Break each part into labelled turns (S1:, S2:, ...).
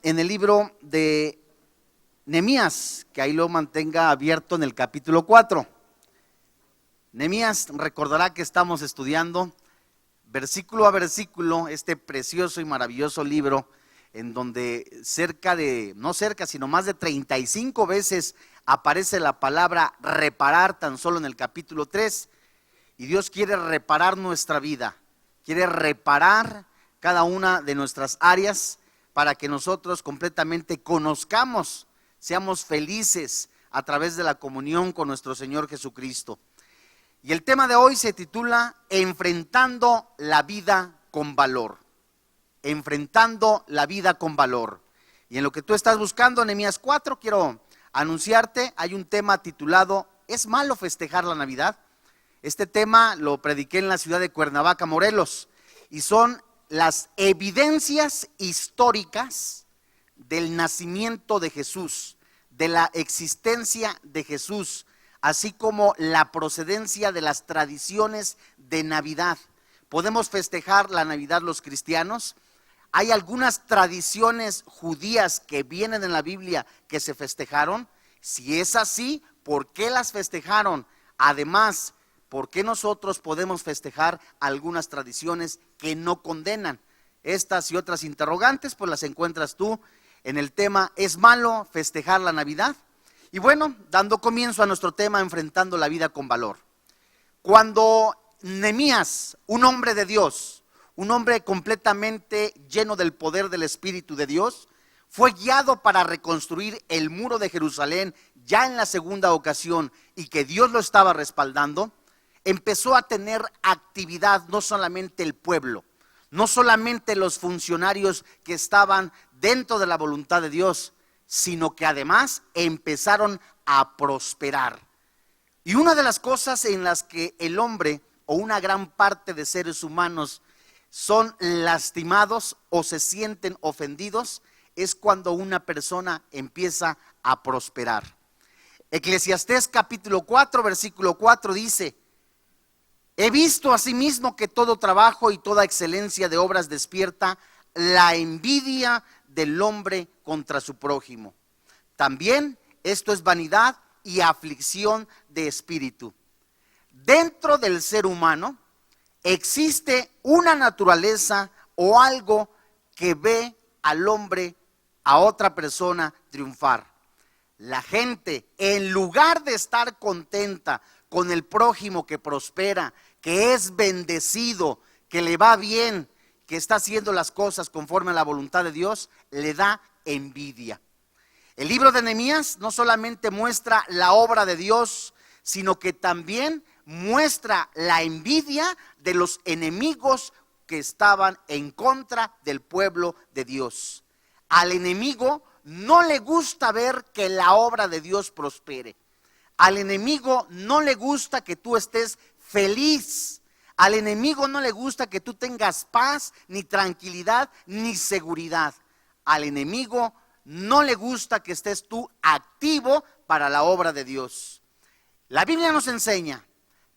S1: en el libro de Nehemías, que ahí lo mantenga abierto en el capítulo 4. Nehemías, recordará que estamos estudiando versículo a versículo este precioso y maravilloso libro, en donde sino más de 35 veces aparece la palabra reparar tan solo en el capítulo 3. Y Dios quiere reparar nuestra vida, quiere reparar cada una de nuestras áreas para que nosotros completamente conozcamos, seamos felices a través de la comunión con nuestro Señor Jesucristo. Y el tema de hoy se titula Enfrentando la vida con valor. Enfrentando la vida con valor. Y en lo que tú estás buscando, Nehemías 4, quiero anunciarte, hay un tema titulado ¿Es malo festejar la Navidad? Este tema lo prediqué en la ciudad de Cuernavaca, Morelos, y son las evidencias históricas del nacimiento de Jesús, de la existencia de Jesús, así como la procedencia de las tradiciones de Navidad. ¿Podemos festejar la Navidad los cristianos? ¿Hay algunas tradiciones judías que vienen en la Biblia que se festejaron? Si es así, ¿por qué las festejaron? Además, ¿por qué nosotros podemos festejar algunas tradiciones que no condenan? Estas y otras interrogantes pues las encuentras tú en el tema ¿Es malo festejar la Navidad? Y bueno, dando comienzo a nuestro tema, enfrentando la vida con valor. Cuando Nehemías, un hombre de Dios, un hombre completamente lleno del poder del Espíritu de Dios, fue guiado para reconstruir el muro de Jerusalén ya en la segunda ocasión y que Dios lo estaba respaldando, empezó a tener actividad no solamente el pueblo, no solamente los funcionarios que estaban dentro de la voluntad de Dios, sino que además empezaron a prosperar. Y una de las cosas en las que el hombre o una gran parte de seres humanos son lastimados o se sienten ofendidos es cuando una persona empieza a prosperar. Eclesiastés capítulo 4 versículo 4 dice: He visto asimismo que todo trabajo y toda excelencia de obras despierta la envidia del hombre contra su prójimo. También esto es vanidad y aflicción de espíritu. Dentro del ser humano existe una naturaleza o algo que ve al hombre, a otra persona triunfar. La gente, en lugar de estar contenta con el prójimo que prospera, que es bendecido, que le va bien, que está haciendo las cosas conforme a la voluntad de Dios, le da envidia. El libro de Nehemías no solamente muestra la obra de Dios, sino que también muestra la envidia de los enemigos que estaban en contra del pueblo de Dios. Al enemigo no le gusta ver que la obra de Dios prospere. Al enemigo no le gusta que tú estés feliz. Al enemigo no le gusta que tú tengas paz, ni tranquilidad, ni seguridad. Al enemigo no le gusta que estés tú activo para la obra de Dios. La Biblia nos enseña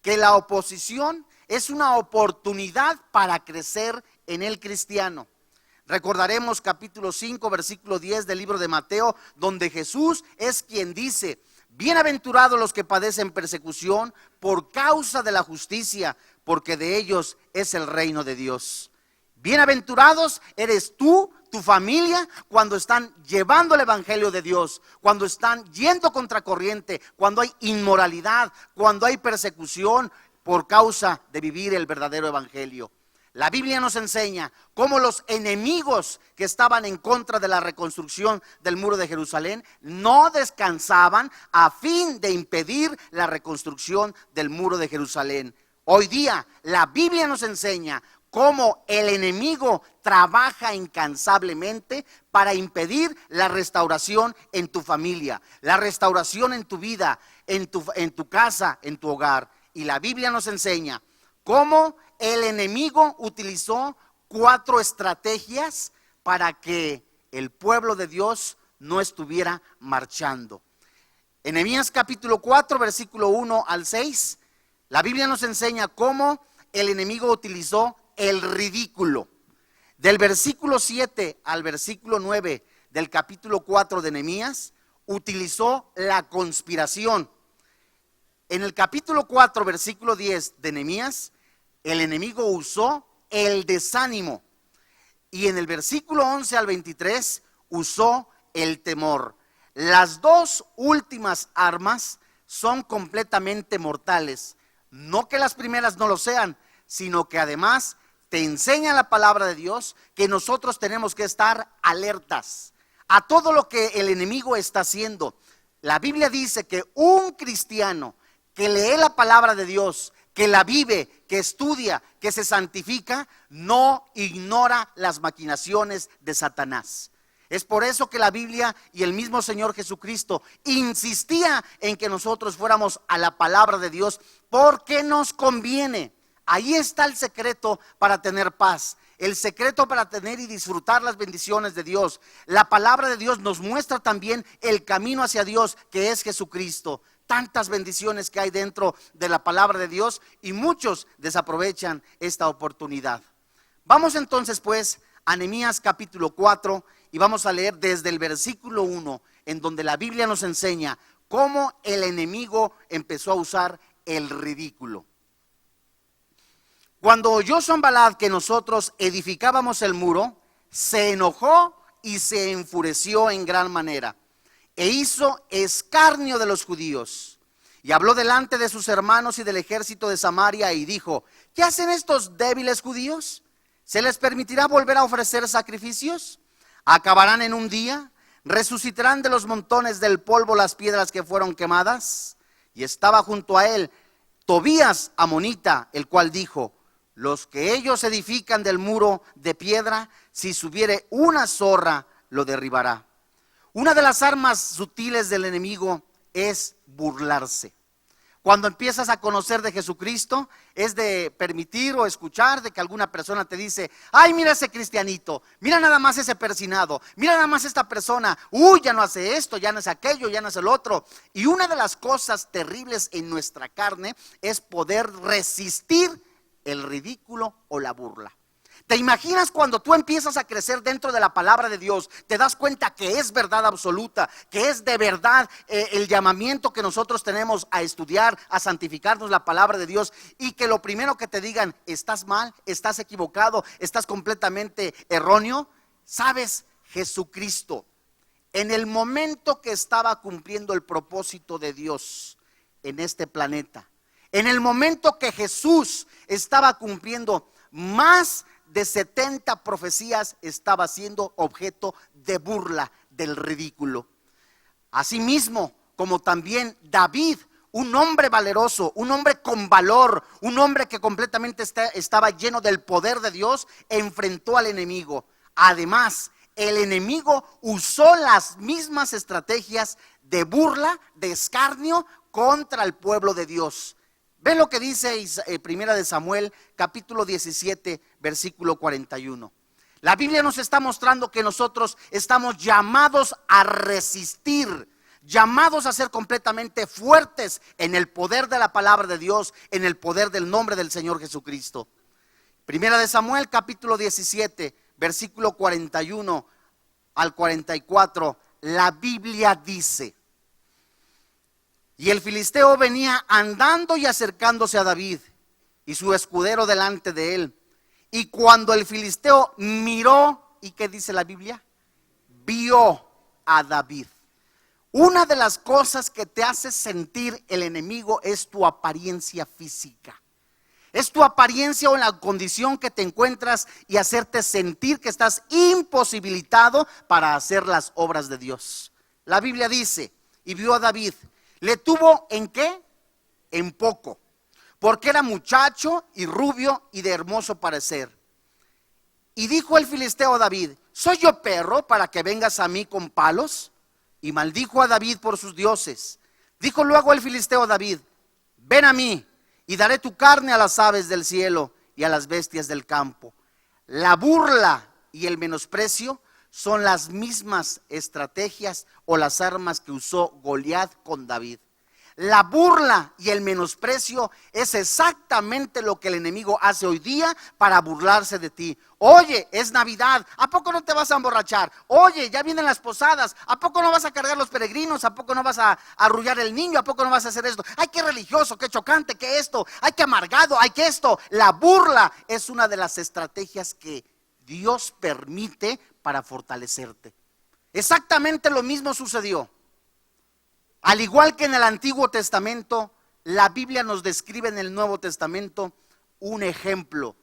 S1: que la oposición es una oportunidad para crecer en el cristiano. Recordaremos capítulo 5, versículo 10 del libro de Mateo, donde Jesús es quien dice: Bienaventurados los que padecen persecución por causa de la justicia, porque de ellos es el reino de Dios. Bienaventurados eres tú, tu familia, cuando están llevando el evangelio de Dios, cuando están yendo contracorriente, cuando hay inmoralidad, cuando hay persecución por causa de vivir el verdadero evangelio. La Biblia nos enseña cómo los enemigos que estaban en contra de la reconstrucción del muro de Jerusalén no descansaban a fin de impedir la reconstrucción del muro de Jerusalén. Hoy día la Biblia nos enseña cómo el enemigo trabaja incansablemente para impedir la restauración en tu familia, la restauración en tu vida, en tu casa, en tu hogar. Y la Biblia nos enseña cómo el enemigo utilizó 4 estrategias para que el pueblo de Dios no estuviera marchando. En Nehemías capítulo 4, versículo 1 al 6, la Biblia nos enseña cómo el enemigo utilizó el ridículo. Del versículo 7 al versículo 9 del capítulo 4 de Nehemías, utilizó la conspiración. En el capítulo 4, versículo 10 de Nehemías, el enemigo usó el desánimo. Y en el versículo 11 al 23 usó el temor. Las dos últimas armas son completamente mortales. No que las primeras no lo sean, sino que además te enseña la palabra de Dios que nosotros tenemos que estar alertas a todo lo que el enemigo está haciendo. La Biblia dice que un cristiano que lee la palabra de Dios, que la vive, que estudia, que se santifica, no ignora las maquinaciones de Satanás. Es por eso que la Biblia y el mismo Señor Jesucristo insistía en que nosotros fuéramos a la palabra de Dios, porque nos conviene. Ahí está el secreto para tener paz, el secreto para tener y disfrutar las bendiciones de Dios. La palabra de Dios nos muestra también el camino hacia Dios, que es Jesucristo. Tantas bendiciones que hay dentro de la palabra de Dios y muchos desaprovechan esta oportunidad. Vamos entonces pues a Nehemías capítulo 4 y vamos a leer desde el versículo 1, en donde la Biblia nos enseña cómo el enemigo empezó a usar el ridículo. Cuando oyó Sanballat que nosotros edificábamos el muro, se enojó y se enfureció en gran manera, e hizo escarnio de los judíos, y habló delante de sus hermanos y del ejército de Samaria, y dijo: ¿qué hacen estos débiles judíos? ¿Se les permitirá volver a ofrecer sacrificios? ¿Acabarán en un día? ¿Resucitarán de los montones del polvo las piedras que fueron quemadas? Y estaba junto a él Tobías amonita, el cual dijo: los que ellos edifican del muro de piedra, si subiere una zorra, lo derribará. Una de las armas sutiles del enemigo es burlarse. Cuando empiezas a conocer de Jesucristo, es de permitir o escuchar de que alguna persona te dice: ay, mira ese cristianito, mira nada más ese persinado, mira nada más esta persona, ya no hace esto, ya no hace aquello, ya no hace el otro. Y una de las cosas terribles en nuestra carne es poder resistir el ridículo o la burla. ¿Te imaginas cuando tú empiezas a crecer dentro de la palabra de Dios? Te das cuenta que es verdad absoluta, que es de verdad el llamamiento que nosotros tenemos a estudiar, a santificarnos la palabra de Dios, y que lo primero que te digan: estás mal, estás equivocado, estás completamente erróneo. ¿Sabes? Jesucristo, en el momento que estaba cumpliendo el propósito de Dios en este planeta, en el momento que Jesús estaba cumpliendo más de 70 profecías, estaba siendo objeto de burla, del ridículo. Asimismo, como también David, un hombre valeroso, un hombre con valor, un hombre que completamente estaba lleno del poder de Dios, enfrentó al enemigo. Además, el enemigo usó las mismas estrategias de burla, de escarnio contra el pueblo de Dios. Ve lo que dice Primera de Samuel, capítulo 17, versículo 41. La Biblia nos está mostrando que nosotros estamos llamados a resistir, llamados a ser completamente fuertes en el poder de la palabra de Dios, en el poder del nombre del Señor Jesucristo. Primera de Samuel, capítulo 17, versículo 41 al 44, la Biblia dice: y el filisteo venía andando y acercándose a David, y su escudero delante de él. Y cuando el filisteo miró, ¿y qué dice la Biblia? Vio a David. Una de las cosas que te hace sentir el enemigo es tu apariencia física. Es tu apariencia o la condición que te encuentras, y hacerte sentir que estás imposibilitado para hacer las obras de Dios. La Biblia dice: y vio a David. ¿Le tuvo en qué? En poco, porque era muchacho y rubio y de hermoso parecer. Y dijo el filisteo a David: ¿soy yo perro para que vengas a mí con palos? Y maldijo a David por sus dioses. Dijo luego el filisteo a David: ven a mí, y daré tu carne a las aves del cielo y a las bestias del campo. La burla y el menosprecio son las mismas estrategias o las armas que usó Goliat con David. La burla y el menosprecio es exactamente lo que el enemigo hace hoy día para burlarse de ti. Oye, es Navidad, ¿a poco no te vas a emborrachar? Oye, ya vienen las posadas, ¿a poco no vas a cargar los peregrinos? ¿A poco no vas a arrullar el niño? ¿A poco no vas a hacer esto? Ay, qué religioso, qué chocante, qué esto, ay, qué amargado, ay, qué esto. La burla es una de las estrategias que Dios permite para fortalecerte. Exactamente lo mismo sucedió. Al igual que en el Antiguo Testamento, la Biblia nos describe en el Nuevo Testamento un ejemplo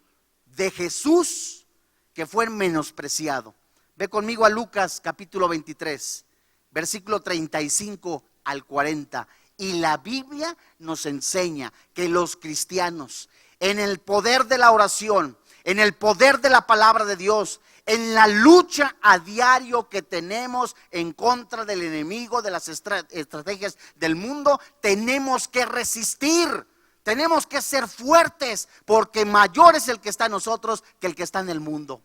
S1: de Jesús que fue menospreciado. Ve conmigo a Lucas capítulo 23, versículo 35 al 40. Y la Biblia nos enseña que los cristianos, en el poder de la oración, en el poder de la palabra de Dios, en la lucha a diario que tenemos en contra del enemigo, de las estrategias del mundo, tenemos que resistir, tenemos que ser fuertes, porque mayor es el que está en nosotros que el que está en el mundo.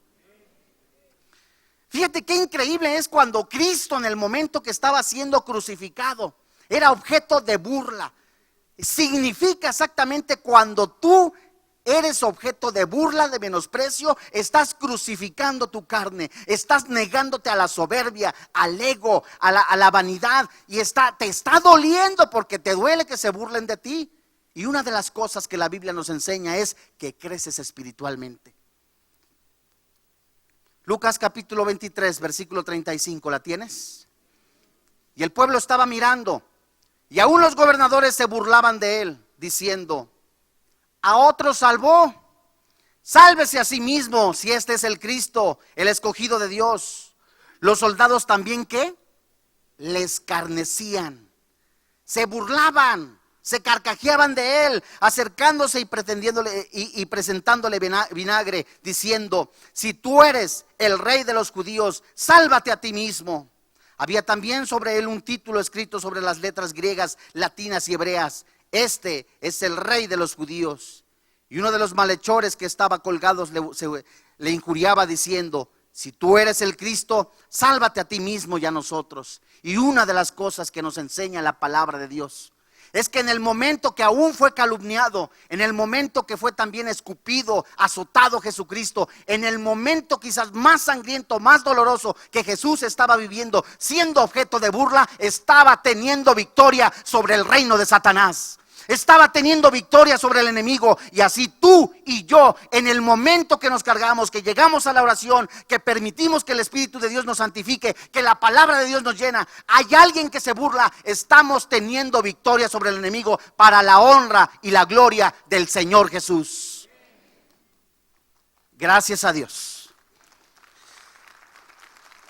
S1: Fíjate qué increíble es cuando Cristo, en el momento que estaba siendo crucificado, era objeto de burla. Significa exactamente cuando tú eres objeto de burla, de menosprecio, estás crucificando tu carne, estás negándote a la soberbia, al ego, a la vanidad, y te está doliendo porque te duele que se burlen de ti. Y una de las cosas que la Biblia nos enseña es que creces espiritualmente. Lucas capítulo 23, versículo 35, ¿la tienes? Y el pueblo estaba mirando, y aún los gobernadores se burlaban de él, diciendo: a otro salvó, sálvese a sí mismo si este es el Cristo, el escogido de Dios. Los soldados también, ¿qué? Le escarnecían, se burlaban, se carcajeaban de él, acercándose y presentándole vinagre, diciendo: si tú eres el rey de los judíos, sálvate a ti mismo. Había también sobre él un título escrito sobre las letras griegas, latinas y hebreas: este es el rey de los judíos. Y uno de los malhechores que estaba colgados le injuriaba diciendo: si tú eres el Cristo, sálvate a ti mismo y a nosotros. Y una de las cosas que nos enseña la palabra de Dios es que en el momento que aún fue calumniado, en el momento que fue también escupido, azotado Jesucristo, en el momento quizás más sangriento, más doloroso que Jesús estaba viviendo, siendo objeto de burla, estaba teniendo victoria sobre el reino de Satanás. Estaba teniendo victoria sobre el enemigo. Y así tú y yo, en el momento que nos cargamos, que llegamos a la oración, que permitimos que el Espíritu de Dios nos santifique, que la palabra de Dios nos llena, hay alguien que se burla, estamos teniendo victoria sobre el enemigo para la honra y la gloria del Señor Jesús. Gracias a Dios.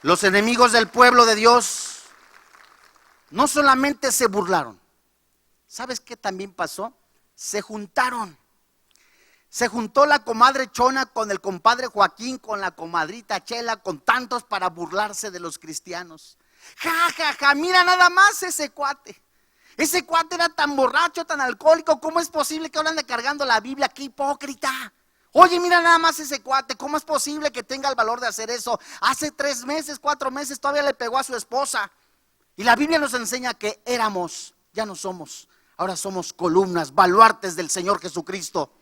S1: Los enemigos del pueblo de Dios no solamente se burlaron. ¿Sabes qué también pasó? Se juntaron. Se juntó la comadre Chona con el compadre Joaquín, con la comadrita Chela, con tantos para burlarse de los cristianos. Ja, ja, ja, mira nada más ese cuate. Ese cuate era tan borracho, tan alcohólico. ¿Cómo es posible que ande cargando la Biblia? ¡Qué hipócrita! Oye, mira nada más ese cuate. ¿Cómo es posible que tenga el valor de hacer eso? Hace 3 meses, 4 meses todavía le pegó a su esposa. Y la Biblia nos enseña que éramos, ya no somos. Ahora somos columnas, baluartes del Señor Jesucristo,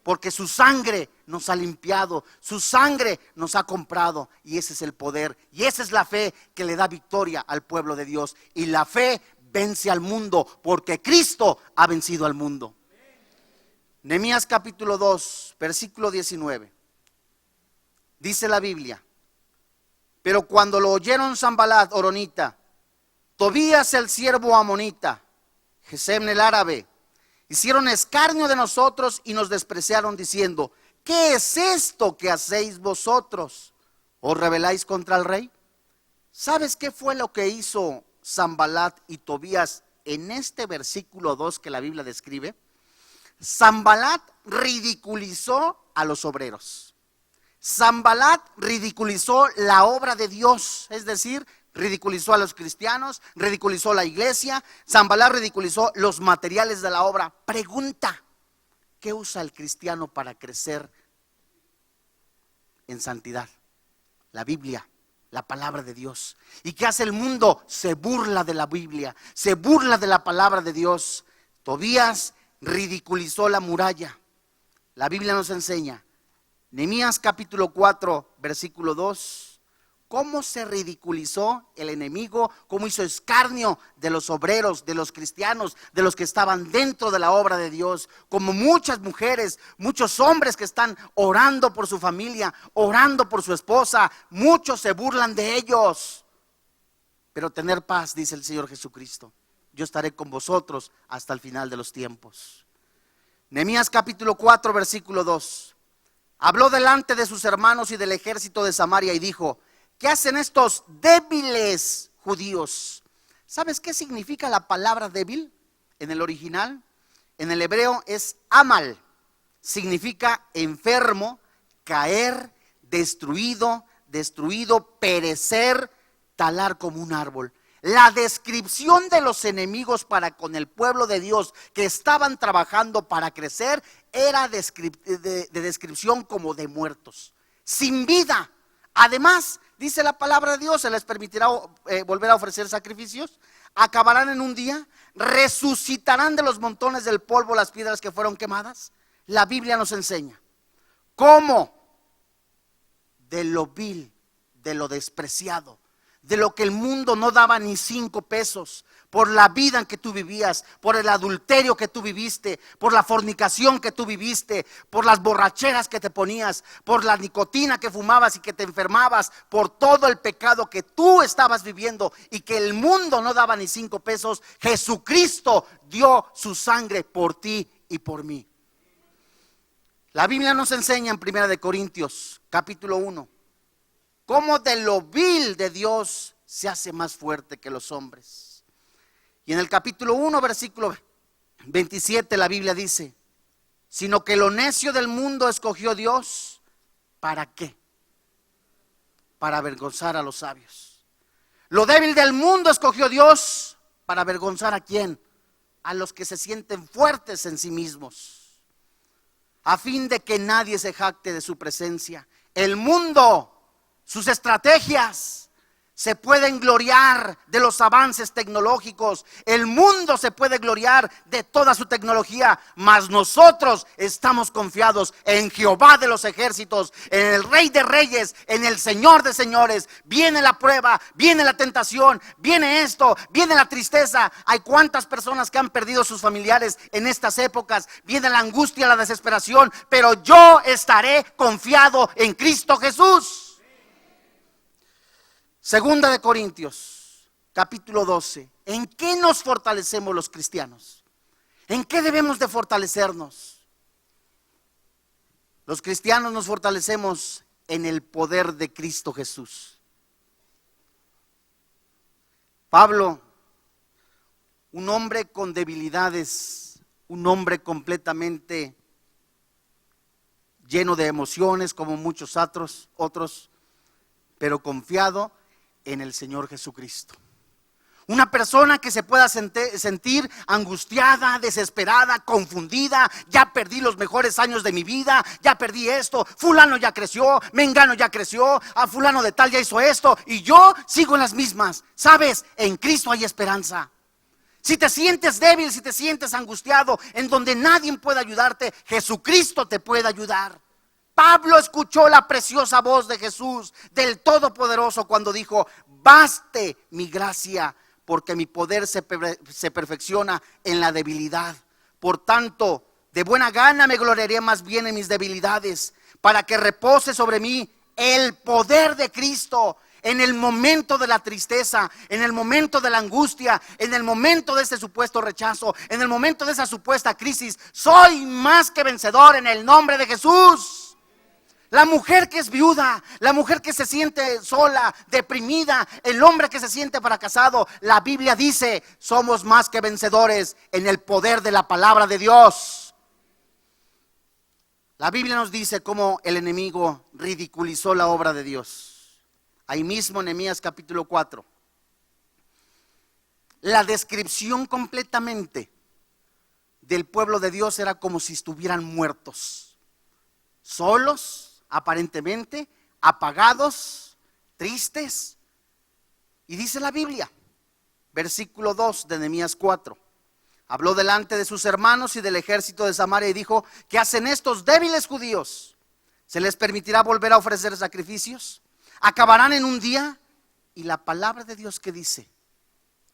S1: porque su sangre nos ha limpiado, su sangre nos ha comprado, y ese es el poder, y esa es la fe que le da victoria al pueblo de Dios. Y la fe vence al mundo, porque Cristo ha vencido al mundo. Nehemías capítulo 2, versículo 19. Dice la Biblia: pero cuando lo oyeron Sanbalat horonita, Tobías el siervo amonita, Gesem el árabe, hicieron escarnio de nosotros y nos despreciaron diciendo: ¿qué es esto que hacéis vosotros? ¿Os rebeláis contra el rey? ¿Sabes qué fue lo que hizo Sanbalat y Tobías en este versículo 2 que la Biblia describe? Sanbalat ridiculizó a los obreros. Sanbalat ridiculizó la obra de Dios, es decir, ridiculizó a los cristianos, ridiculizó la iglesia. Sanbalat ridiculizó los materiales de la obra. Pregunta: ¿qué usa el cristiano para crecer en santidad? La Biblia, la palabra de Dios. ¿Y qué hace el mundo? Se burla de la Biblia, se burla de la palabra de Dios. Tobías ridiculizó la muralla. La Biblia nos enseña, Nehemías capítulo 4, versículo 2, cómo se ridiculizó el enemigo, cómo hizo escarnio de los obreros, de los cristianos, de los que estaban dentro de la obra de Dios, como muchas mujeres, muchos hombres que están orando por su familia, orando por su esposa, muchos se burlan de ellos. Pero tener paz, dice el Señor Jesucristo, yo estaré con vosotros hasta el final de los tiempos. Nehemías capítulo 4, versículo 2, habló delante de sus hermanos y del ejército de Samaria y dijo: ¿qué hacen estos débiles judíos? ¿Sabes qué significa la palabra débil en el original? En el hebreo es amal, significa enfermo, caer, destruido, perecer, talar como un árbol. La descripción de los enemigos para con el pueblo de Dios que estaban trabajando para crecer era de descripción como de muertos, sin vida. Además, dice la palabra de Dios, se les permitirá volver a ofrecer sacrificios, acabarán en un día, resucitarán de los montones del polvo las piedras que fueron quemadas. La Biblia nos enseña cómo de lo vil, de lo despreciado, de lo que el mundo no daba ni 5 pesos, por la vida en que tú vivías, por el adulterio que tú viviste, por la fornicación que tú viviste, por las borracheras que te ponías, por la nicotina que fumabas y que te enfermabas, por todo el pecado que tú estabas viviendo y que el mundo no daba ni 5 pesos, Jesucristo dio su sangre por ti y por mí. La Biblia nos enseña en 1 Corintios capítulo 1 cómo de lo vil de Dios se hace más fuerte que los hombres. Y en el capítulo 1, versículo 27, la Biblia dice: sino que lo necio del mundo escogió Dios, ¿para qué? Para avergonzar a los sabios. Lo débil del mundo escogió Dios, ¿para avergonzar a quién? A los que se sienten fuertes en sí mismos, a fin de que nadie se jacte de su presencia. El mundo, sus estrategias, se pueden gloriar de los avances tecnológicos. El mundo se puede gloriar de toda su tecnología, mas nosotros estamos confiados en Jehová de los ejércitos, en el Rey de Reyes, en el Señor de señores. Viene la prueba, viene la tentación, viene esto, viene la tristeza. Hay cuántas personas que han perdido sus familiares en estas épocas. Viene la angustia, la desesperación, pero yo estaré confiado en Cristo Jesús. Segunda de Corintios, capítulo 12. ¿En qué nos fortalecemos los cristianos? ¿En qué debemos de fortalecernos? Los cristianos nos fortalecemos en el poder de Cristo Jesús. Pablo, un hombre con debilidades, un hombre completamente lleno de emociones como muchos otros, pero confiado en el Señor Jesucristo. Una persona que se pueda sentir angustiada, desesperada, confundida. Ya perdí los mejores años de mi vida, ya perdí esto, fulano ya creció, mengano ya creció, a fulano de tal ya hizo esto y yo sigo en las mismas. Sabes, en Cristo hay esperanza. Si te sientes débil, si te sientes angustiado, en donde nadie puede ayudarte, Jesucristo te puede ayudar. Pablo escuchó la preciosa voz de Jesús, del Todopoderoso, cuando dijo: baste mi gracia, porque mi poder se perfecciona en la debilidad. Por tanto, de buena gana me gloriaré más bien en mis debilidades, para que repose sobre mí el poder de Cristo. En el momento de la tristeza, en el momento de la angustia, en el momento de ese supuesto rechazo, en el momento de esa supuesta crisis, soy más que vencedor en el nombre de Jesús. La mujer que es viuda, la mujer que se siente sola, deprimida, el hombre que se siente fracasado, la Biblia dice: somos más que vencedores en el poder de la palabra de Dios. La Biblia nos dice cómo el enemigo ridiculizó la obra de Dios. Ahí mismo en Nehemías capítulo 4. La descripción completamente del pueblo de Dios era como si estuvieran muertos, solos, aparentemente apagados, tristes. Y dice la Biblia, versículo 2 de Nehemías 4. Habló delante de sus hermanos y del ejército de Samaria y dijo: ¿qué hacen estos débiles judíos? ¿Se les permitirá volver a ofrecer sacrificios? ¿Acabarán en un día? Y la palabra de Dios que dice: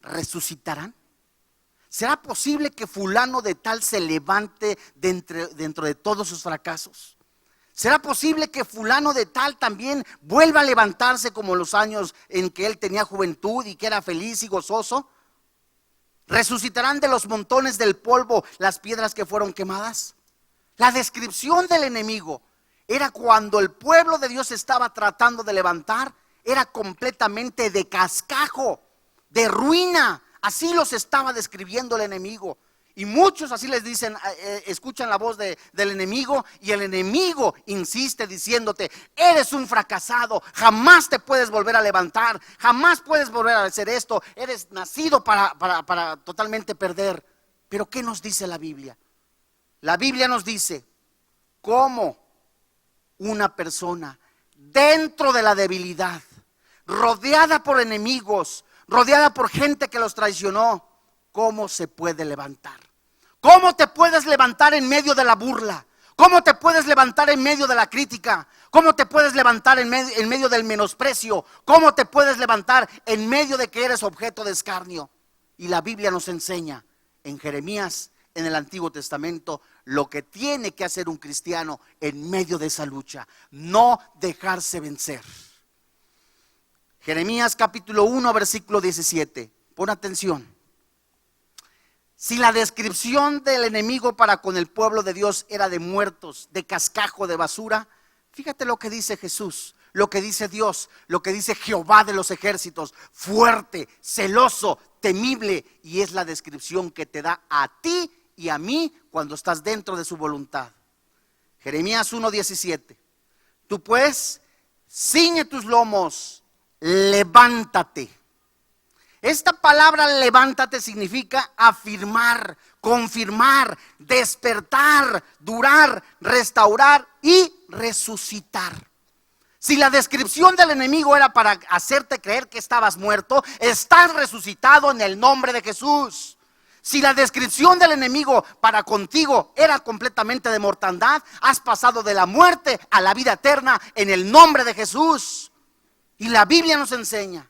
S1: ¿resucitarán? ¿Será posible que fulano de tal se levante dentro de todos sus fracasos? ¿Será posible que fulano de tal también vuelva a levantarse como los años en que él tenía juventud y que era feliz y gozoso? ¿Resucitarán de los montones del polvo las piedras que fueron quemadas? La descripción del enemigo era cuando el pueblo de Dios estaba tratando de levantar, era completamente de cascajo, de ruina. Así los estaba describiendo el enemigo. Y muchos así les dicen, escuchan la voz del enemigo, y el enemigo insiste diciéndote: eres un fracasado, jamás te puedes volver a levantar, jamás puedes volver a hacer esto, eres nacido para totalmente perder. Pero ¿qué nos dice la Biblia? La Biblia nos dice cómo una persona dentro de la debilidad, rodeada por enemigos, rodeada por gente que los traicionó, ¿cómo se puede levantar? ¿Cómo te puedes levantar en medio de la burla? ¿Cómo te puedes levantar en medio de la crítica? ¿Cómo te puedes levantar en medio del menosprecio? ¿Cómo te puedes levantar en medio de que eres objeto de escarnio? Y la Biblia nos enseña en Jeremías, en el Antiguo Testamento, lo que tiene que hacer un cristiano en medio de esa lucha: no dejarse vencer. Jeremías capítulo 1 versículo 17. Pon atención. Si la descripción del enemigo para con el pueblo de Dios era de muertos, de cascajo, de basura, fíjate lo que dice Jesús, lo que dice Dios, lo que dice Jehová de los ejércitos: fuerte, celoso, temible. Y es la descripción que te da a ti y a mí cuando estás dentro de su voluntad. Jeremías 1:17. Tú pues, ciñe tus lomos, levántate. Esta palabra levántate significa afirmar, confirmar, despertar, durar, restaurar y resucitar. Si la descripción del enemigo era para hacerte creer que estabas muerto, estás resucitado en el nombre de Jesús. Si la descripción del enemigo para contigo era completamente de mortandad, has pasado de la muerte a la vida eterna en el nombre de Jesús. Y la Biblia nos enseña: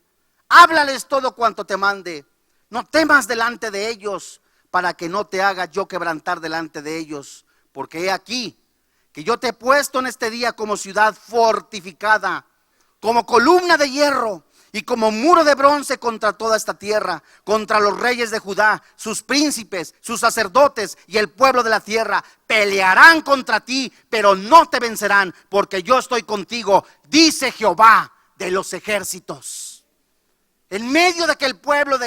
S1: háblales todo cuanto te mande, no temas delante de ellos, para que no te haga yo quebrantar delante de ellos. Porque he aquí que yo te he puesto en este día como ciudad fortificada, como columna de hierro y como muro de bronce contra toda esta tierra, contra los reyes de Judá, sus príncipes, sus sacerdotes y el pueblo de la tierra. Pelearán contra ti, pero no te vencerán, porque yo estoy contigo, dice Jehová de los ejércitos. En medio de que el pueblo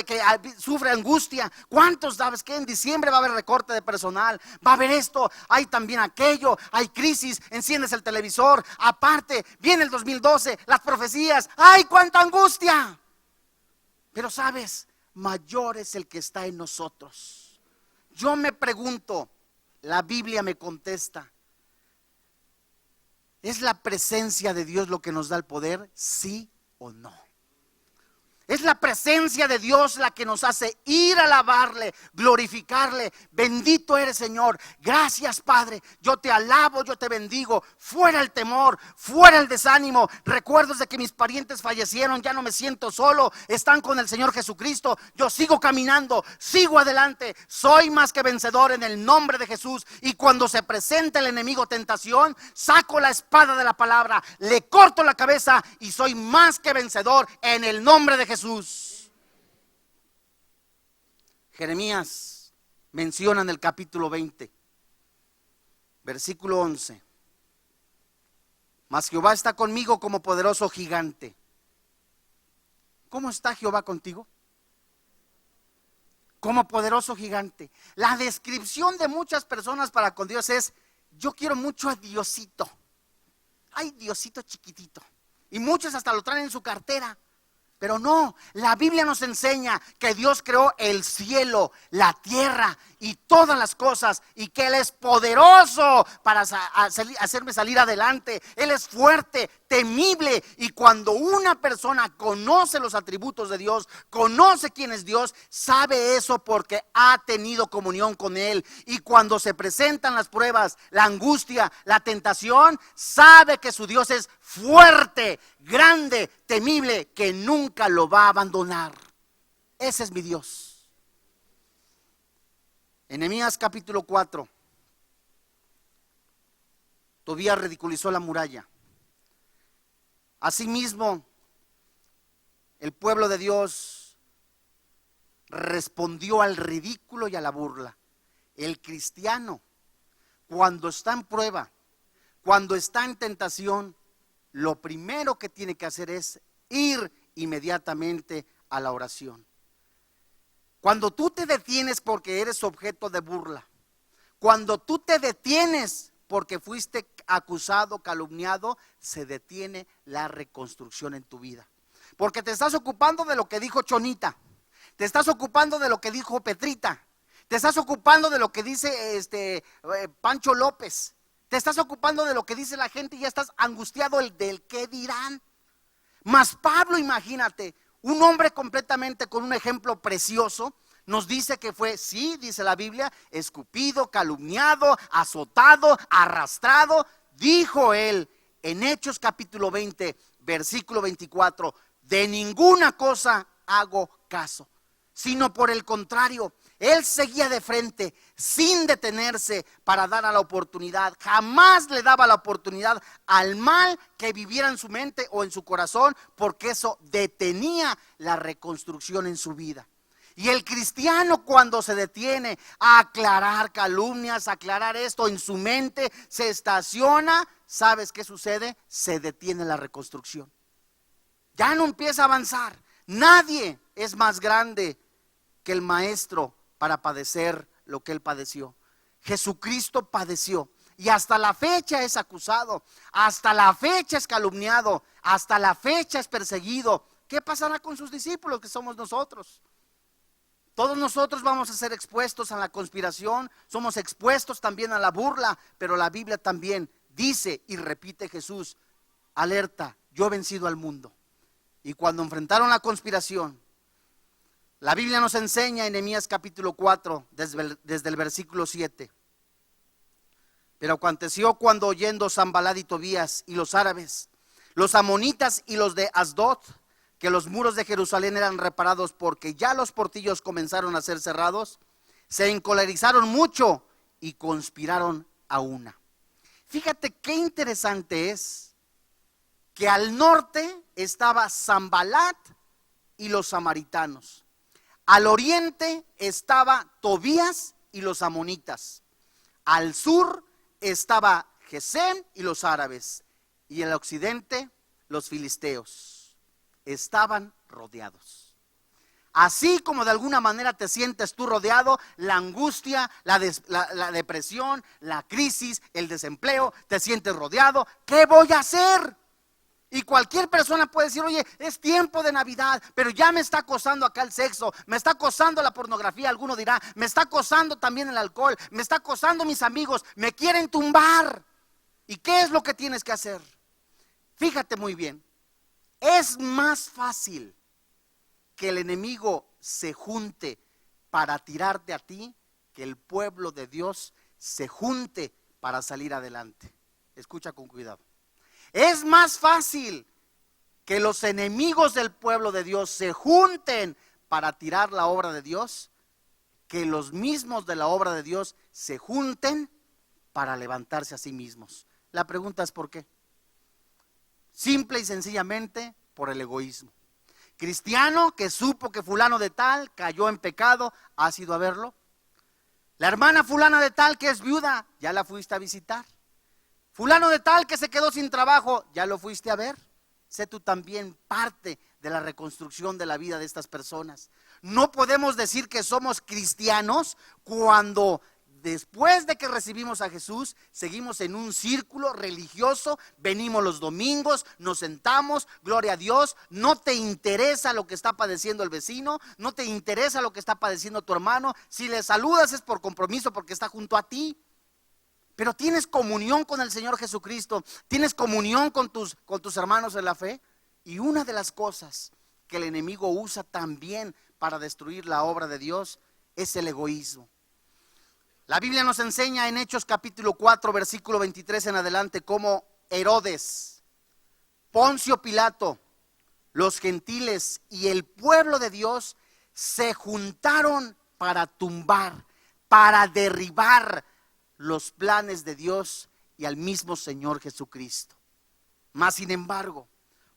S1: sufre angustia, ¿cuántos sabes que en diciembre va a haber recorte de personal? Va a haber esto, hay también aquello, hay crisis, enciendes el televisor, aparte viene el 2012, las profecías, ¡ay, cuánta angustia! Pero sabes, mayor es el que está en nosotros. Yo me pregunto, la Biblia me contesta: ¿es la presencia de Dios lo que nos da el poder? ¿Sí o no? Es la presencia de Dios la que nos hace ir a alabarle, glorificarle. Bendito eres, Señor. Gracias, Padre. Yo te alabo, yo te bendigo. Fuera el temor, fuera el desánimo. Recuerdos de que mis parientes fallecieron, ya no me siento solo. Están con el Señor Jesucristo. Yo sigo caminando, sigo adelante. Soy más que vencedor en el nombre de Jesús. Y cuando se presenta el enemigo tentación, saco la espada de la palabra, le corto la cabeza y soy más que vencedor en el nombre de Jesús. Jeremías menciona en el capítulo 20, versículo 11: mas Jehová está conmigo como poderoso gigante. ¿Cómo está Jehová contigo? Como poderoso gigante. La descripción de muchas personas para con Dios es: yo quiero mucho a Diosito. Ay, Diosito chiquitito. Y muchos hasta lo traen en su cartera. Pero no, la Biblia nos enseña que Dios creó el cielo, la tierra y todas las cosas, y que Él es poderoso para hacerme salir adelante. Él es fuerte, temible, y cuando una persona conoce los atributos de Dios, conoce quién es Dios, sabe eso porque ha tenido comunión con Él. Y cuando se presentan las pruebas, la angustia, la tentación, sabe que su Dios es fuerte, grande, temible, que nunca lo va a abandonar. Ese es mi Dios. En Nehemías capítulo 4, Tobías ridiculizó la muralla. Asimismo, el pueblo de Dios respondió al ridículo y a la burla. El cristiano, cuando está en prueba, cuando está en tentación, lo primero que tiene que hacer es ir inmediatamente a la oración. Cuando tú te detienes porque eres objeto de burla, cuando tú te detienes porque fuiste acusado, calumniado, se detiene la reconstrucción en tu vida. Porque te estás ocupando de lo que dijo Chonita, te estás ocupando de lo que dijo Petrita, te estás ocupando de lo que dice Pancho López, te estás ocupando de lo que dice la gente y ya estás angustiado del qué dirán. Mas Pablo, imagínate, un hombre completamente con un ejemplo precioso, nos dice que fue, sí, dice la Biblia, escupido, calumniado, azotado, arrastrado. Dijo él en Hechos capítulo 20, versículo 24, de ninguna cosa hago caso, sino por el contrario, él seguía de frente sin detenerse para dar a la oportunidad. Jamás le daba la oportunidad al mal que viviera en su mente o en su corazón, porque eso detenía la reconstrucción en su vida. Y el cristiano, cuando se detiene a aclarar calumnias, a aclarar esto en su mente, se estaciona, ¿sabes qué sucede? Se detiene la reconstrucción. Ya no empieza a avanzar. Nadie es más grande que el maestro para padecer lo que él padeció. Jesucristo padeció y hasta la fecha es acusado, hasta la fecha es calumniado, hasta la fecha es perseguido. ¿Qué pasará con sus discípulos, que somos nosotros? Todos nosotros vamos a ser expuestos a la conspiración, somos expuestos también a la burla, pero la Biblia también dice y repite Jesús, alerta, yo he vencido al mundo. Y cuando enfrentaron la conspiración, la Biblia nos enseña en Nehemías capítulo 4, desde el versículo 7. Pero aconteció cuando oyendo Sanballat y Tobías y los árabes, los amonitas y los de Asdod, que los muros de Jerusalén eran reparados porque ya los portillos comenzaron a ser cerrados, se encolerizaron mucho y conspiraron a una. Fíjate qué interesante es que al norte estaba Sanballat y los samaritanos. Al oriente estaba Tobías y los amonitas. Al sur estaba Gesem y los árabes. Y al occidente los filisteos. Estaban rodeados. Así como de alguna manera te sientes tú rodeado, la angustia, la depresión, la crisis, el desempleo, te sientes rodeado. ¿Qué voy a hacer? Y cualquier persona puede decir, oye, es tiempo de Navidad, pero ya me está acosando acá el sexo, me está acosando la pornografía, alguno dirá, me está acosando también el alcohol, me está acosando mis amigos, me quieren tumbar. ¿Y qué es lo que tienes que hacer? Fíjate muy bien, es más fácil que el enemigo se junte para tirarte a ti, que el pueblo de Dios se junte para salir adelante. Escucha con cuidado. Es más fácil que los enemigos del pueblo de Dios se junten para tirar la obra de Dios, que los mismos de la obra de Dios se junten para levantarse a sí mismos. La pregunta es ¿por qué? Simple y sencillamente por el egoísmo. Cristiano que supo que fulano de tal cayó en pecado, ¿has ido a verlo? La hermana fulana de tal que es viuda, ¿ya la fuiste a visitar? Fulano de tal que se quedó sin trabajo, ¿ya lo fuiste a ver? Sé tú también parte de la reconstrucción de la vida de estas personas. No podemos decir que somos cristianos cuando después de que recibimos a Jesús, seguimos en un círculo religioso, venimos los domingos, nos sentamos, gloria a Dios, no te interesa lo que está padeciendo el vecino, no te interesa lo que está padeciendo tu hermano, si le saludas es por compromiso porque está junto a ti. Pero tienes comunión con el Señor Jesucristo, tienes comunión con tus hermanos en la fe. Y una de las cosas que el enemigo usa también para destruir la obra de Dios es el egoísmo. La Biblia nos enseña en Hechos capítulo 4, versículo 23 en adelante, cómo Herodes, Poncio Pilato, los gentiles y el pueblo de Dios se juntaron para tumbar, para derribar los planes de Dios y al mismo Señor Jesucristo. Mas sin embargo,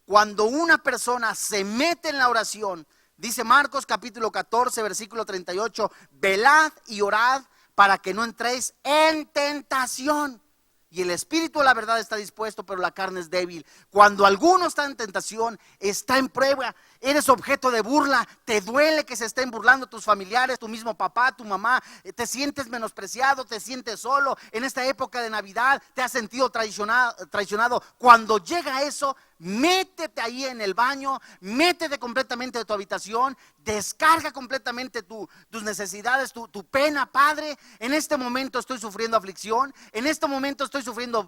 S1: cuando una persona se mete en la oración, dice Marcos capítulo 14, versículo 38, velad y orad para que no entréis en tentación. Y el espíritu, la verdad, está dispuesto, pero la carne es débil. Cuando alguno está en tentación, está en prueba, eres objeto de burla, te duele que se estén burlando tus familiares, tu mismo papá, tu mamá, te sientes menospreciado, te sientes solo. En esta época de Navidad te has sentido traicionado. Cuando llega eso, métete ahí en el baño, métete completamente de tu habitación, descarga completamente tus necesidades, tu pena. Padre, en este momento estoy sufriendo aflicción, en este momento estoy sufriendo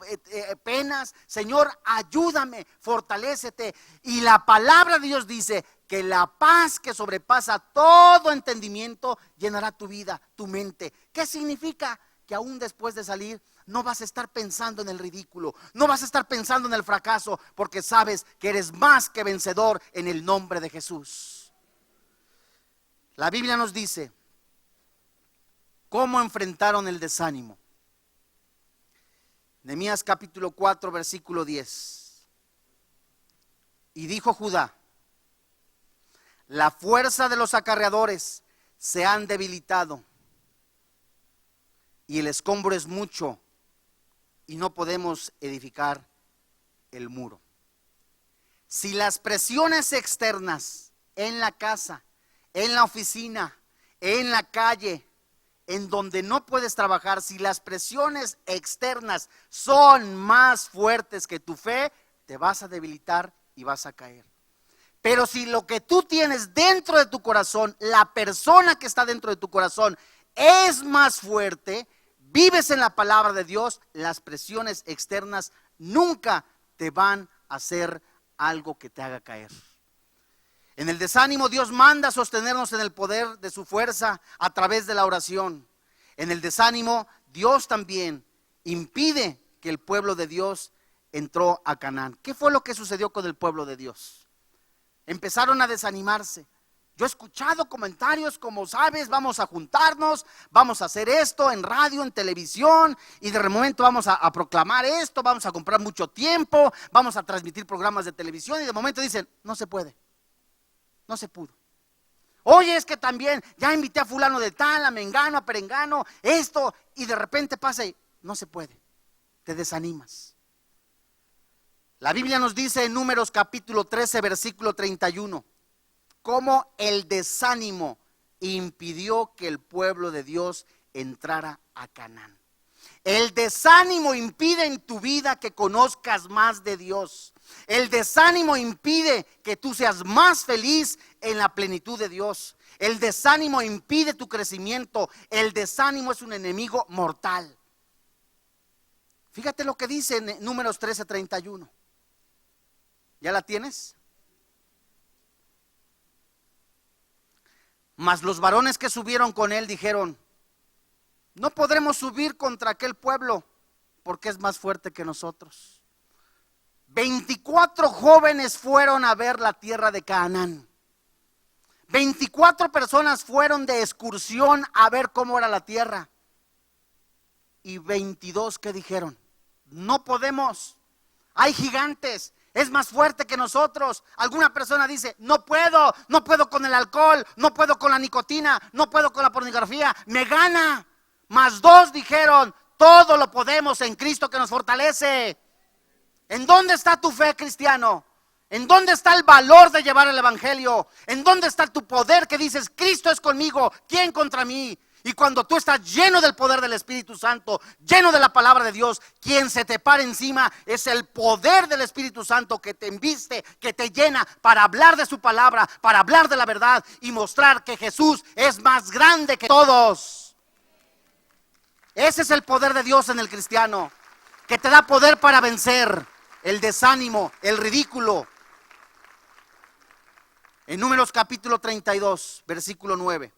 S1: penas. Señor, ayúdame, fortalécete. Y la palabra de Dios dice que la paz que sobrepasa todo entendimiento llenará tu vida, tu mente. ¿Qué significa? Que aún después de salir no vas a estar pensando en el ridículo, no vas a estar pensando en el fracaso, porque sabes que eres más que vencedor en el nombre de Jesús. La Biblia nos dice cómo enfrentaron el desánimo. Nehemías capítulo 4, versículo 10. Y dijo Judá: la fuerza de los acarreadores se han debilitado y el escombro es mucho y no podemos edificar el muro. Si las presiones externas en la casa, en la oficina, en la calle, en donde no puedes trabajar, si las presiones externas son más fuertes que tu fe, te vas a debilitar y vas a caer. Pero si lo que tú tienes dentro de tu corazón, la persona que está dentro de tu corazón es más fuerte, vives en la palabra de Dios, las presiones externas nunca te van a hacer algo que te haga caer. En el desánimo Dios manda sostenernos en el poder de su fuerza a través de la oración. En el desánimo Dios también impide que el pueblo de Dios entró a Canaán. ¿Qué fue lo que sucedió con el pueblo de Dios? Empezaron a desanimarse. Yo he escuchado comentarios como, sabes, vamos a juntarnos, vamos a hacer esto en radio, en televisión, y de momento vamos a proclamar esto, vamos a comprar mucho tiempo, vamos a transmitir programas de televisión, y de momento dicen, no se puede, no se pudo. Oye, es que también ya invité a fulano de tal, a mengano, a perengano, esto, y de repente pasa y no se puede, te desanimas. La Biblia nos dice en Números capítulo 13, versículo 31, cómo el desánimo impidió que el pueblo de Dios entrara a Canaán. El desánimo impide en tu vida que conozcas más de Dios. El desánimo impide que tú seas más feliz en la plenitud de Dios. El desánimo impide tu crecimiento. El desánimo es un enemigo mortal. Fíjate lo que dice en Números 13, 31. ¿Ya la tienes? Mas los varones que subieron con él dijeron, no podremos subir contra aquel pueblo porque es más fuerte que nosotros. 24 jóvenes fueron a ver la tierra de Canaán. 24 personas fueron de excursión a ver cómo era la tierra. Y 22 que dijeron, no podemos, hay gigantes. Es más fuerte que nosotros. Alguna persona dice, no puedo con el alcohol, no puedo con la nicotina, no puedo con la pornografía, me gana. Mas 2 dijeron, todo lo podemos en Cristo que nos fortalece. ¿En dónde está tu fe, cristiano? ¿En dónde está el valor de llevar el evangelio? ¿En dónde está tu poder que dices, Cristo es conmigo, ¿quién contra mí? Y cuando tú estás lleno del poder del Espíritu Santo, lleno de la palabra de Dios, quien se te para encima es el poder del Espíritu Santo que te embiste, que te llena para hablar de su palabra, para hablar de la verdad y mostrar que Jesús es más grande que todos. Ese es el poder de Dios en el cristiano, que te da poder para vencer el desánimo, el ridículo. En Números capítulo 32, versículo 9.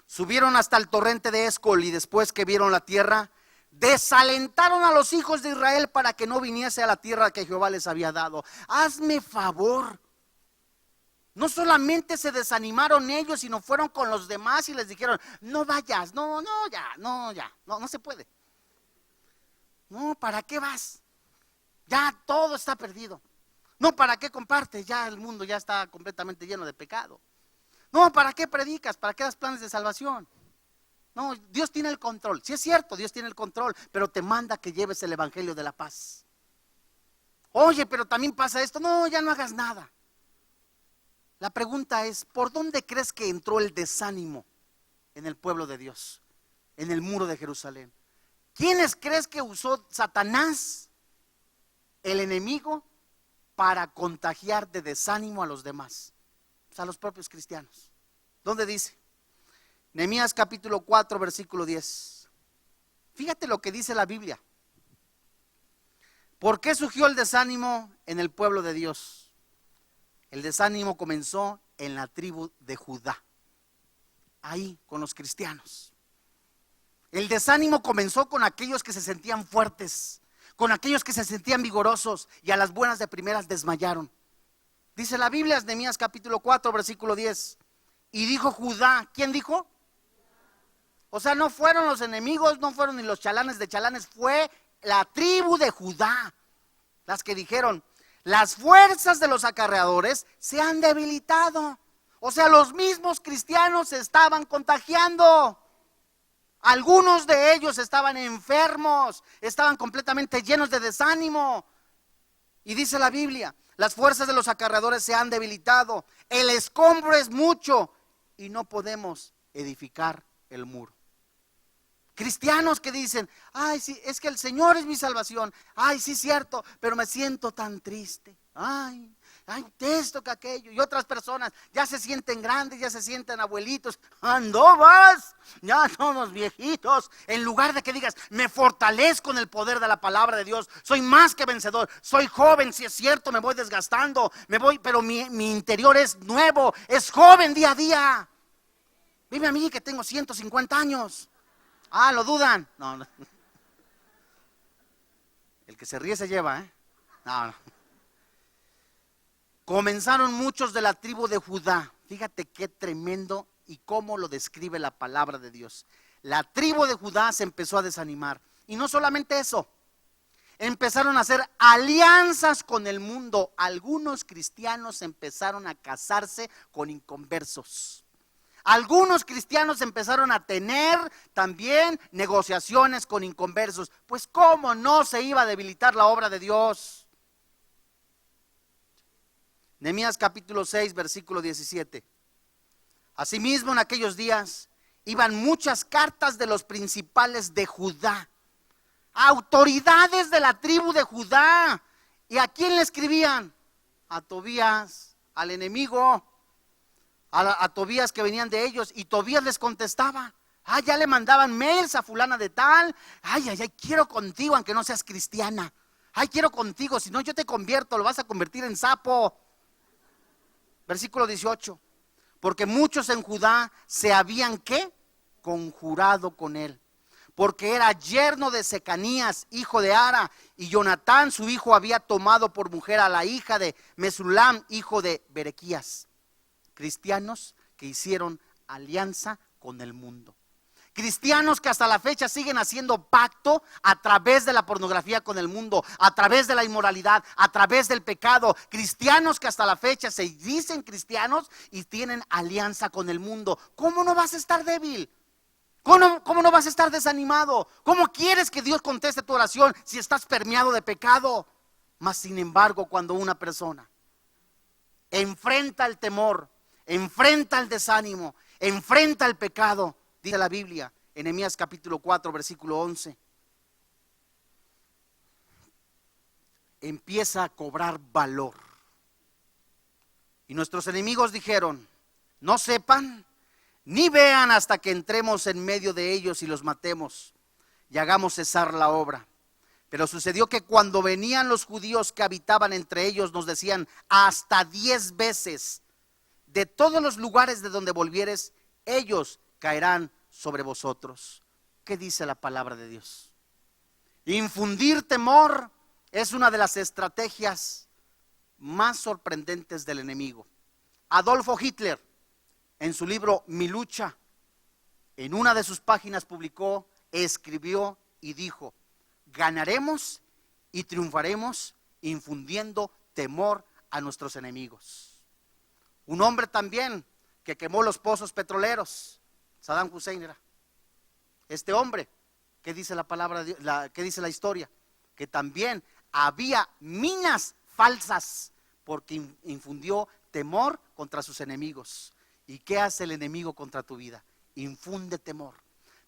S1: Subieron hasta el torrente de Escol y después que vieron la tierra, desalentaron a los hijos de Israel para que no viniese a la tierra que Jehová les había dado. Hazme favor. No solamente se desanimaron ellos, sino fueron con los demás y les dijeron, no vayas, no se puede. No, ¿para qué vas? Ya todo está perdido. No, ¿para qué compartes? Ya el mundo ya está completamente lleno de pecado. No, ¿para qué predicas? ¿Para qué das planes de salvación? No, Dios tiene el control. Sí es cierto, Dios tiene el control, pero te manda que lleves el evangelio de la paz. Oye, pero también pasa esto. No, ya no hagas nada. La pregunta es, ¿por dónde crees que entró el desánimo en el pueblo de Dios? En el muro de Jerusalén. ¿Quiénes crees que usó Satanás, el enemigo, para contagiar de desánimo a los demás? A los propios cristianos. ¿Dónde dice? Nehemías capítulo 4, versículo 10. Fíjate lo que dice la Biblia. ¿Por qué surgió el desánimo en el pueblo de Dios? El desánimo comenzó en la tribu de Judá, ahí con los cristianos. El desánimo comenzó con aquellos que se sentían fuertes, con aquellos que se sentían vigorosos y a las buenas de primeras desmayaron. Dice la Biblia, Nehemías capítulo 4, versículo 10. Y dijo Judá, ¿quién dijo? O sea, no fueron los enemigos, no fueron ni los chalanes de chalanes, fue la tribu de Judá las que dijeron, las fuerzas de los acarreadores se han debilitado. O sea, los mismos cristianos se estaban contagiando. Algunos de ellos estaban enfermos, estaban completamente llenos de desánimo. Y dice la Biblia, las fuerzas de los acarreadores se han debilitado, el escombro es mucho y no podemos edificar el muro. Cristianos que dicen, ay, sí, es que el Señor es mi salvación. Ay, sí, cierto, pero me siento tan triste. Ay, esto que aquello. Y otras personas ya se sienten grandes, ya se sienten abuelitos. ¿Ando vas? Ya somos viejitos. En lugar de que digas, me fortalezco en el poder de la palabra de Dios. Soy más que vencedor. Soy joven, si es cierto, me voy desgastando. Pero mi interior es nuevo, es joven día a día. Dime a mí que tengo 150 años. Ah, ¿lo dudan? No. El que se ríe se lleva, ¿eh? No. Comenzaron muchos de la tribu de Judá. Fíjate qué tremendo y cómo lo describe la palabra de Dios. La tribu de Judá se empezó a desanimar. Y no solamente eso, empezaron a hacer alianzas con el mundo. Algunos cristianos empezaron a casarse con inconversos. Algunos cristianos empezaron a tener también negociaciones con inconversos. Pues ¿cómo no se iba a debilitar la obra de Dios? Nehemías capítulo 6, versículo 17. Asimismo, en aquellos días iban muchas cartas de los principales de Judá, autoridades de la tribu de Judá. ¿Y a quién le escribían? A Tobías, al enemigo. A Tobías que venían de ellos, y Tobías les contestaba. Ya le mandaban mails a fulana de tal. Quiero contigo aunque no seas cristiana. Quiero contigo, si no yo te convierto, lo vas a convertir en sapo. Versículo 18. Porque muchos en Judá se habían ¿qué? Conjurado con él, porque era yerno de Secanías, hijo de Ara, y Jonatán su hijo había tomado por mujer a la hija de Mesulam, hijo de Berequías. Cristianos que hicieron alianza con el mundo. Cristianos que hasta la fecha siguen haciendo pacto a través de la pornografía con el mundo, a través de la inmoralidad, a través del pecado. Cristianos que hasta la fecha se dicen cristianos y tienen alianza con el mundo. ¿Cómo no vas a estar débil? ¿Cómo no vas a estar desanimado? ¿Cómo quieres que Dios conteste tu oración si estás permeado de pecado? Mas sin embargo, cuando una persona enfrenta el temor, enfrenta el desánimo, enfrenta el pecado, Dice la Biblia en Nehemías capítulo 4, versículo 11. Empieza a cobrar valor. Y nuestros enemigos dijeron: no sepan ni vean hasta que entremos en medio de ellos y los matemos y hagamos cesar la obra. Pero sucedió que cuando venían los judíos que habitaban entre ellos, nos decían hasta 10 veces: de todos los lugares de donde volvieres, ellos caerán sobre vosotros. ¿Qué dice la palabra de Dios? Infundir temor es una de las estrategias más sorprendentes del enemigo. Adolfo Hitler, en su libro Mi lucha, en una de sus páginas publicó, escribió y dijo: ganaremos y triunfaremos infundiendo temor a nuestros enemigos. Un hombre también que quemó los pozos petroleros, Saddam Hussein era. Este hombre, ¿qué dice la palabra, qué dice la historia? Que también había minas falsas porque infundió temor contra sus enemigos. ¿Y qué hace el enemigo contra tu vida? Infunde temor.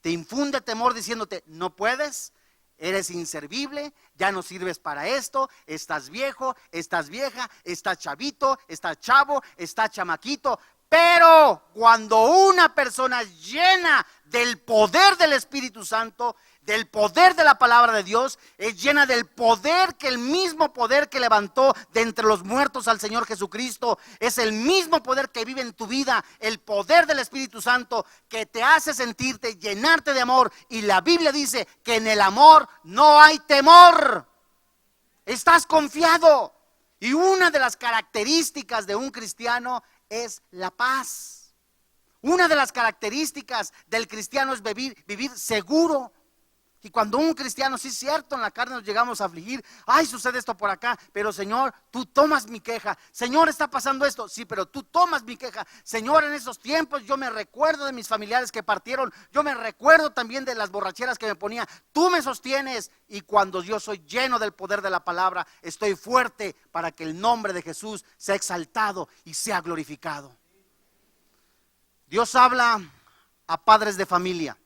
S1: Te infunde temor diciéndote: no puedes, eres inservible, ya no sirves para esto, estás viejo, estás vieja, estás chavito, estás chavo, estás chamaquito. Pero cuando una persona es llena del poder del Espíritu Santo, del poder de la palabra de Dios, es llena del poder, que el mismo poder que levantó de entre los muertos al Señor Jesucristo, es el mismo poder que vive en tu vida, el poder del Espíritu Santo que te hace sentirte, llenarte de amor. Y la Biblia dice que en el amor no hay temor, estás confiado. Y una de las características de un cristiano es la paz. Una de las características del cristiano es vivir seguro. Y cuando un cristiano, sí es cierto, en la carne nos llegamos a afligir: ay, sucede esto por acá, pero Señor, tú tomas mi queja. Señor, está pasando esto, sí, pero tú tomas mi queja. Señor, en esos tiempos yo me recuerdo de mis familiares que partieron, yo me recuerdo también de las borracheras que me ponía. Tú me sostienes. Y cuando yo soy lleno del poder de la palabra, estoy fuerte para que el nombre de Jesús sea exaltado y sea glorificado. Dios habla a padres de familia.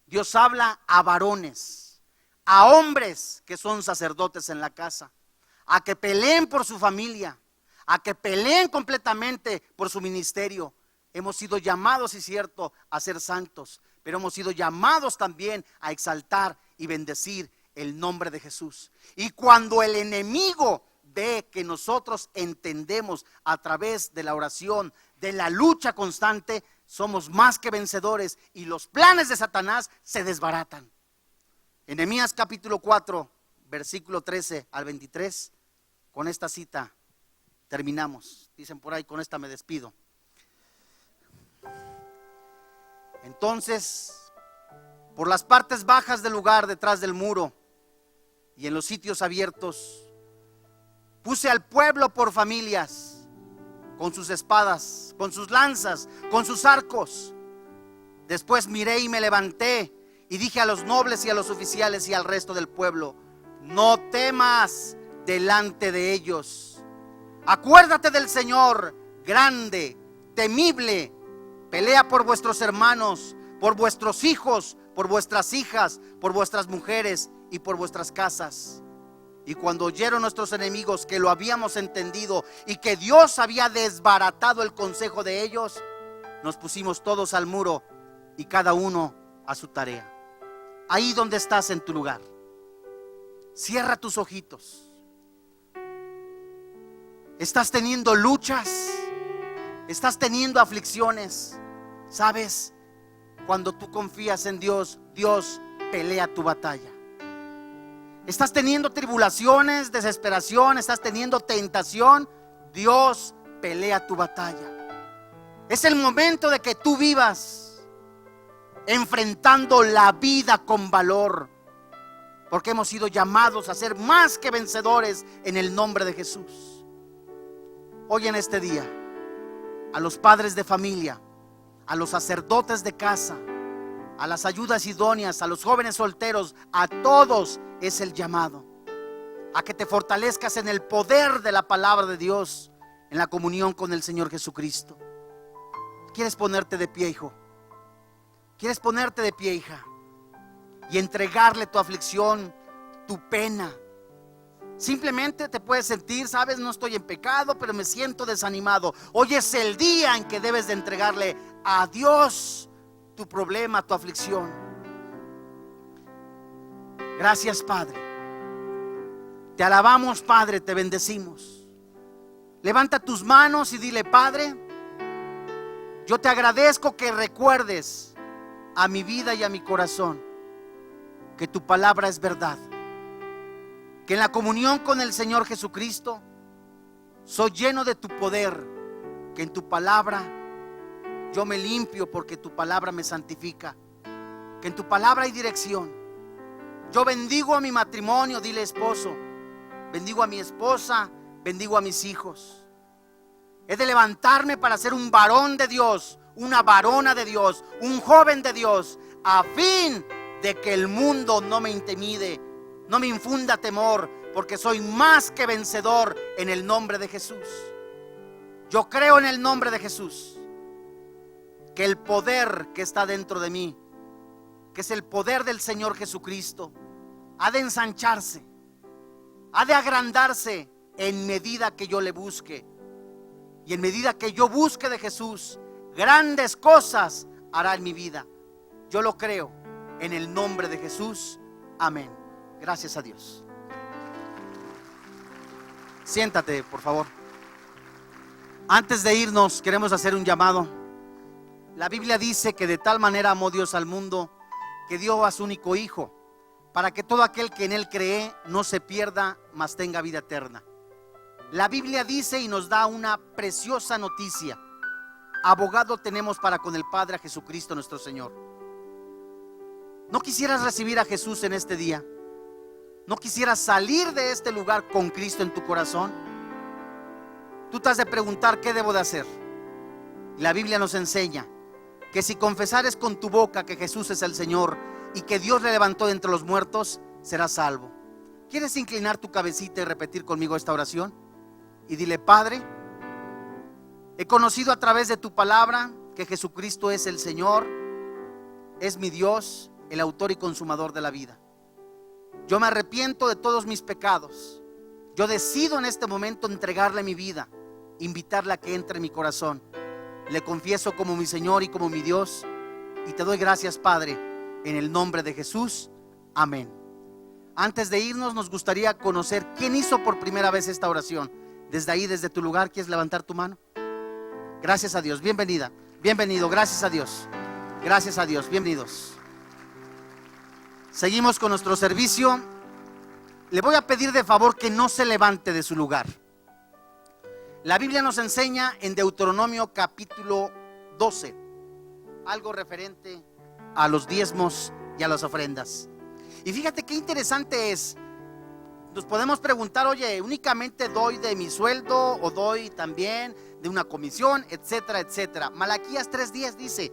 S1: Dios habla a varones, a hombres que son sacerdotes en la casa, a que peleen por su familia, a que peleen completamente por su ministerio. Hemos sido llamados, es cierto, a ser santos, pero hemos sido llamados también a exaltar y bendecir el nombre de Jesús. Y cuando el enemigo ve que nosotros entendemos a través de la oración, de la lucha constante, somos más que vencedores y los planes de Satanás se desbaratan. En Nehemías capítulo 4, versículo 13 al 23, con esta cita terminamos. Dicen por ahí, con esta me despido. Entonces, por las partes bajas del lugar detrás del muro y en los sitios abiertos, puse al pueblo por familias, con sus espadas, con sus lanzas, con sus arcos. Después miré y me levanté y dije a los nobles y a los oficiales y al resto del pueblo: no temas delante de ellos. Acuérdate del Señor, grande, temible. Pelea por vuestros hermanos, por vuestros hijos, por vuestras hijas, por vuestras mujeres y por vuestras casas. Y cuando oyeron nuestros enemigos que lo habíamos entendido y que Dios había desbaratado el consejo de ellos, nos pusimos todos al muro y cada uno a su tarea. Ahí donde estás en tu lugar, cierra tus ojitos. Estás teniendo luchas, estás teniendo aflicciones. ¿Sabes? Cuando tú confías en Dios, Dios pelea tu batalla. Estás teniendo tribulaciones, desesperación, estás teniendo tentación, Dios pelea tu batalla. Es el momento de que tú vivas enfrentando la vida con valor, porque hemos sido llamados a ser más que vencedores en el nombre de Jesús. Hoy en este día, a los padres de familia, a los sacerdotes de casa, a las ayudas idóneas, a los jóvenes solteros, a todos es el llamado a que te fortalezcas en el poder de la palabra de Dios, en la comunión con el Señor Jesucristo. ¿Quieres ponerte de pie, hijo? ¿Quieres ponerte de pie, hija? Y entregarle tu aflicción, tu pena. Simplemente te puedes sentir, sabes, no estoy en pecado, pero me siento desanimado. Hoy es el día en que debes de entregarle a Dios tu problema, tu aflicción. Gracias, Padre. Te alabamos, Padre, te bendecimos. Levanta tus manos y dile: Padre, yo te agradezco que recuerdes a mi vida y a mi corazón que tu palabra es verdad, que en la comunión con el Señor Jesucristo soy lleno de tu poder, que en tu palabra yo me limpio porque tu palabra me santifica, que en tu palabra hay dirección. Yo bendigo a mi matrimonio, dile esposo, bendigo a mi esposa, bendigo a mis hijos. He de levantarme para ser un varón de Dios, una varona de Dios, un joven de Dios, a fin de que el mundo no me intimide, no me infunda temor, porque soy más que vencedor en el nombre de Jesús. Yo creo en el nombre de Jesús que el poder que está dentro de mí, que es el poder del Señor Jesucristo, ha de ensancharse, ha de agrandarse en medida que yo le busque. Y en medida que yo busque de Jesús, grandes cosas hará en mi vida. Yo lo creo en el nombre de Jesús. Amén. Gracias a Dios. Siéntate, por favor. Antes de irnos, queremos hacer un llamado. La Biblia dice que de tal manera amó Dios al mundo, que dio a su único Hijo, para que todo aquel que en Él cree no se pierda, mas tenga vida eterna. La Biblia dice y nos da una preciosa noticia: abogado tenemos para con el Padre, a Jesucristo nuestro Señor. ¿No quisieras recibir a Jesús en este día? ¿No quisieras salir de este lugar con Cristo en tu corazón? Tú te has de preguntar: ¿qué debo de hacer? La Biblia nos enseña que si confesares con tu boca que Jesús es el Señor y que Dios le levantó de entre los muertos, serás salvo. ¿Quieres inclinar tu cabecita y repetir conmigo esta oración? Y dile: Padre, he conocido a través de tu palabra que Jesucristo es el Señor, es mi Dios, el autor y consumador de la vida. Yo me arrepiento de todos mis pecados. Yo decido en este momento entregarle mi vida, invitarle a que entre en mi corazón. Le confieso como mi Señor y como mi Dios, y te doy gracias, Padre, en el nombre de Jesús. Amén. Antes de irnos, nos gustaría conocer quién hizo por primera vez esta oración. Desde ahí, desde tu lugar, ¿quieres levantar tu mano? Gracias a Dios, bienvenida, bienvenido, gracias a Dios. Gracias a Dios, bienvenidos. Seguimos con nuestro servicio. Le voy a pedir de favor que no se levante de su lugar. La Biblia nos enseña en Deuteronomio capítulo 12 algo referente a los diezmos y a las ofrendas. Y fíjate qué interesante es. Nos podemos preguntar: oye, ¿únicamente doy de mi sueldo o doy también de una comisión, etcétera, etcétera? Malaquías 3:10 dice: